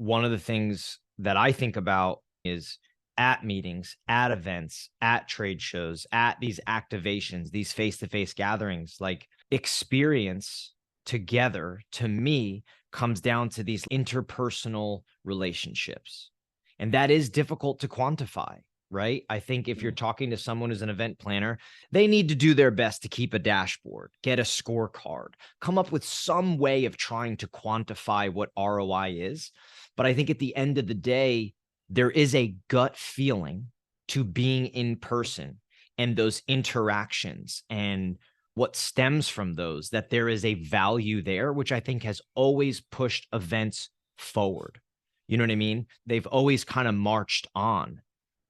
one of the things that I think about is at meetings, at events, at trade shows, at these activations, these face-to-face gatherings, like experience together to me comes down to these interpersonal relationships. And that is difficult to quantify, right? I think if you're talking to someone who's an event planner, they need to do their best to keep a dashboard, get a scorecard, come up with some way of trying to quantify what ROI is. But I think at the end of the day, there is a gut feeling to being in person and those interactions and what stems from those, that there is a value there, which I think has always pushed events forward. You know what I mean? They've always kind of marched on,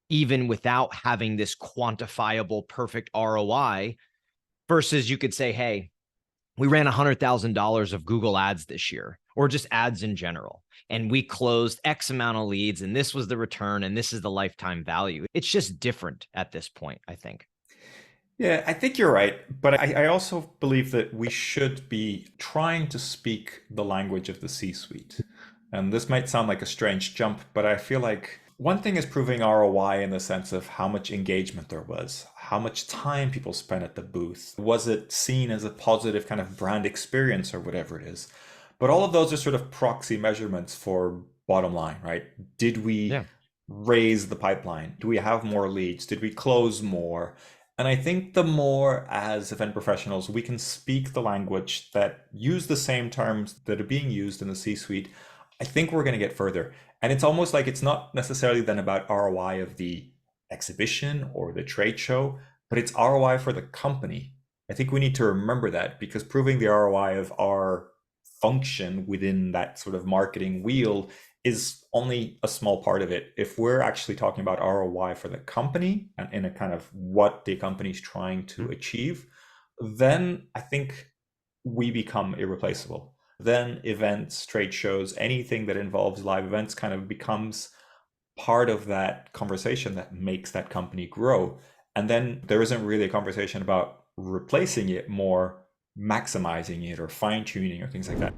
even without having this quantifiable perfect ROI, versus you could say, hey, we ran $100,000 of Google ads this year, or just ads in general, and we closed X amount of leads, and this was the return, and this is the lifetime value. It's just different at this point, I think. Yeah, I think you're right. But I also believe that we should be trying to speak the language of the C-suite. And this might sound like a strange jump, but I feel like one thing is proving ROI in the sense of how much engagement there was, how much time people spent at the booth. Was it seen as a positive kind of brand experience or whatever it is? But all of those are sort of proxy measurements for bottom line, right? Did we Yeah. raise the pipeline? Do we have more leads? Did we close more? And I think the more as event professionals we can speak the language that use the same terms that are being used in the C-suite, I think we're going to get further. And it's almost like it's not necessarily then about ROI of the exhibition or the trade show, but it's ROI for the company. I think we need to remember that because proving the ROI of our function within that sort of marketing wheel is only a small part of it. If we're actually talking about ROI for the company and in a kind of what the company's trying to achieve, then I think we become irreplaceable. Then events, trade shows, anything that involves live events kind of becomes part of that conversation that makes that company grow. And then there isn't really a conversation about replacing it, more maximizing it or fine tuning or things like that.